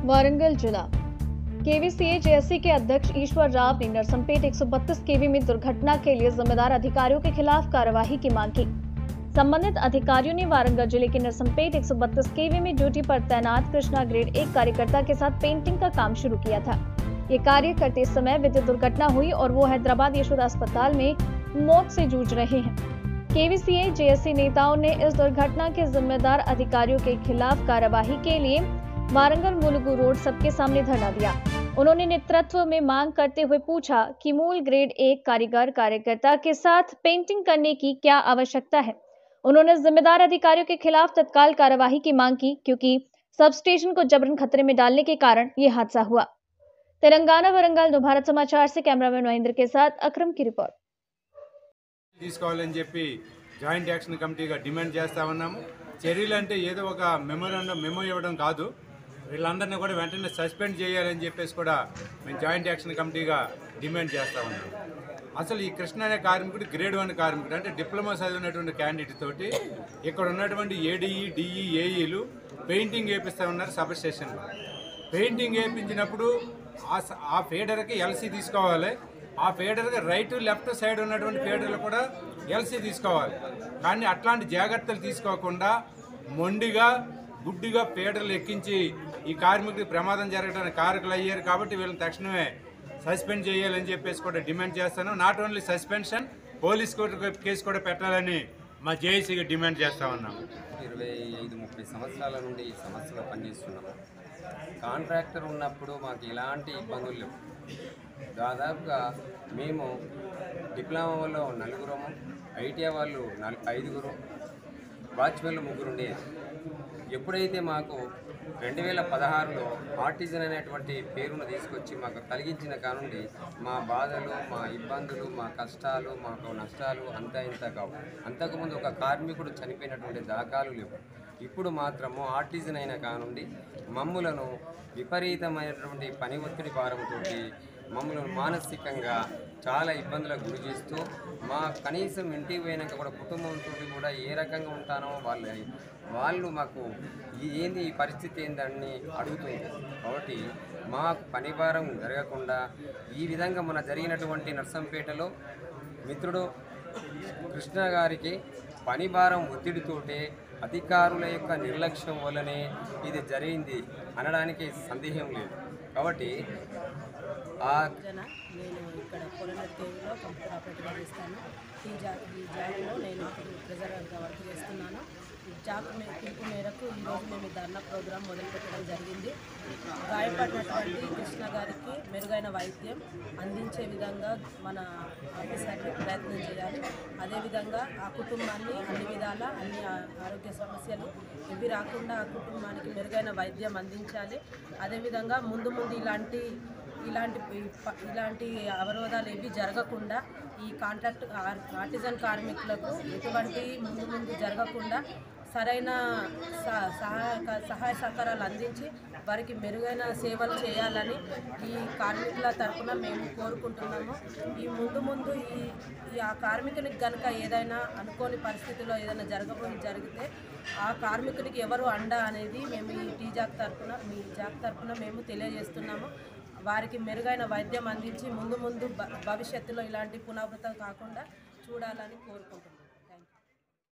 वारंगल जिला केवीसीए जेएससी के अध्यक्ष ईश्वर राव ने नरसंपेट 132 केवी में दुर्घटना के लिए जिम्मेदार अधिकारियों के खिलाफ कार्यवाही की मांग की। संबंधित अधिकारियों ने वारंगल जिले के नरसंपेट 132 केवी में ड्यूटी पर तैनात कृष्णा ग्रेड 1 कार्यकर्ता के साथ पेंटिंग का काम शुरू किया था। ये कार्य करते समय विद्युत दुर्घटना हुई और वो हैदराबाद यशोदा अस्पताल में मौत से जूझ रहे हैं। केवीसीए जेएससी नेताओं ने इस दुर्घटना के जिम्मेदार अधिकारियों के खिलाफ कार्यवाही के लिए वारंगल मुलुगु रोड सबके सामने धरना दिया। उन्होंने नेतृत्व में मांग करते हुए पूछा कि मूल ग्रेड 1 कारीगर कार्यकर्ता के साथ पेंटिंग करने की क्या आवश्यकता है। उन्होंने जिम्मेदार अधिकारियों के खिलाफ तत्काल कार्यवाही की मांग की, क्योंकि सब स्टेशन को जबरन खतरे में डालने के कारण ये हादसा हुआ। तेलंगाना वरंगल न्यू भारत समाचार से कैमरामैन महेंद्र के साथ अक्रम की रिपोर्ट। తీసుకోవాలని చెప్పి జాయింట్ యాక్షన్ కమిటీగా డిమాండ్ చేస్తా ఉన్నాము। చర్యలు అంటే ఏదో ఒక మెమో ఇవ్వడం కాదు, వీళ్ళందరినీ కూడా వెంటనే సస్పెండ్ చేయాలని చెప్పేసి కూడా మేము జాయింట్ యాక్షన్ కమిటీగా డిమాండ్ చేస్తా ఉన్నాము। అసలు ఈ కృష్ణ అనే కార్మికుడు గ్రేడ్ 1 కార్మికుడు, అంటే డిప్లొమా చదివినటువంటి క్యాండిడేట్ తోటి ఇక్కడ ఉన్నటువంటి ఏడీఈ డిఈ ఏఈలు పెయింటింగ్ వేపిస్తూ ఉన్నారు సబ్ స్టేషన్లో। పెయింటింగ్ వేయించినప్పుడు ఆ ఫీడర్కి ఎల్సీ తీసుకోవాలి, ఆ ఫీడర్కి రైట్ లెఫ్ట్ సైడ్ ఉన్నటువంటి ఫీడర్లు కూడా ఎల్సీ తీసుకోవాలి। కానీ అట్లాంటి జాగ్రత్తలు తీసుకోకుండా మొండిగా గుడ్డిగా ఫీడర్లు ఎక్కించి ఈ కార్మికుడికి ప్రమాదం జరగడానికి కారకులు అయ్యారు। కాబట్టి వీళ్ళని తక్షణమే సస్పెండ్ చేయాలని చెప్పేసి కూడా డిమాండ్ చేస్తాను। Not only suspension, police case కూడా పెట్టాలని మా జేఏసీగా డిమాండ్ చేస్తా ఉన్నాము। 25-30 సంవత్సరాల నుండి ఈ సంస్థలో పనిచేస్తున్నాము। కాంట్రాక్టర్ ఉన్నప్పుడు మాకు ఎలాంటి ఇబ్బందులు లేవు। దాదాపుగా మేము డిప్లొమా వాళ్ళు 4, ఐటీఐ వాళ్ళు 5, వాచ్మెన్లు 3 ఉండేది। ఎప్పుడైతే మాకు 2016లో ఆర్టిజన్ అనేటువంటి పేరును తీసుకొచ్చి మాకు కలిగించిన కానుండి మా బాధలు, మా ఇబ్బందులు, మా కష్టాలు, మాకు నష్టాలు అంతా ఇంత కావు। అంతకుముందు ఒక కార్మికుడు చనిపోయినటువంటి దాఖలు లేవు। ఇప్పుడు మాత్రము ఆర్టిజన్ అయిన కానుండి మమ్ములను విపరీతమైనటువంటి పని ఒత్తిడి భారంతో మమ్మల్ని మానసికంగా చాలా ఇబ్బందులకు గురి చేస్తూ, మా కనీసం ఇంటికి పోయినాక కూడా కుటుంబంతో కూడా ఏ రకంగా ఉంటానో వాళ్ళు మాకు ఏంది ఈ పరిస్థితి ఏందని అడుగుతుంది। కాబట్టి మాకు పని భారం జరగకుండా ఈ విధంగా మన జరిగినటువంటి నర్సంపేటలో మిత్రుడు కృష్ణ గారికి పని భారం ఒత్తిడితోటే అధికారుల యొక్క నిర్లక్ష్యం వల్లనే ఇది జరిగింది అనడానికి సందేహం లేదు। కాబట్టి నేను ఇక్కడ పొలనర్ కేవీలో కంప్యూటర్ ఆపరేటర్గా చేస్తాను। ఈ జాబ్లో నేను ప్రెజర్గా వర్క్ చేస్తున్నాను। ఈ జాబ్ పిలుపు మేరకు ఈరోజు మేము ధర్నా ప్రోగ్రాం మొదలుపెట్టడం జరిగింది। గాయపడినటువంటి కృష్ణ గారికి మెరుగైన వైద్యం అందించే విధంగా మన ఆఫీసర్లు ప్రయత్నం చేయాలి। అదేవిధంగా ఆ కుటుంబాన్ని అన్ని విధాల అన్ని ఆరోగ్య సమస్యలు ఇవి రాకుండా ఆ కుటుంబానికి మెరుగైన వైద్యం అందించాలి। అదేవిధంగా ముందు ఇలాంటి అవరోధాలు ఏవి జరగకుండా ఈ కాంట్రాక్ట్ ఆర్టిజన్ కార్మికులకు ఎటువంటి ముందు జరగకుండా సరైన సహాయ సహకారాలు అందించి వారికి మెరుగైన సేవలు చేయాలని ఈ కార్మికుల తరఫున మేము కోరుకుంటున్నాము। ఈ ముందు ఆ కార్మికునికి కనుక ఏదైనా అనుకోని పరిస్థితిలో ఏదైనా జరిగితే ఆ కార్మికునికి ఎవరు అండ అనేది మేము ఈ జాక్ తరఫున మేము తెలియజేస్తున్నాము। వారికి మెరుగైన వైద్యం అందించి ముందు భవిష్యత్తులో ఇలాంటి పునరావృతం కాకుండా చూడాలని కోరుకుంటున్నాం।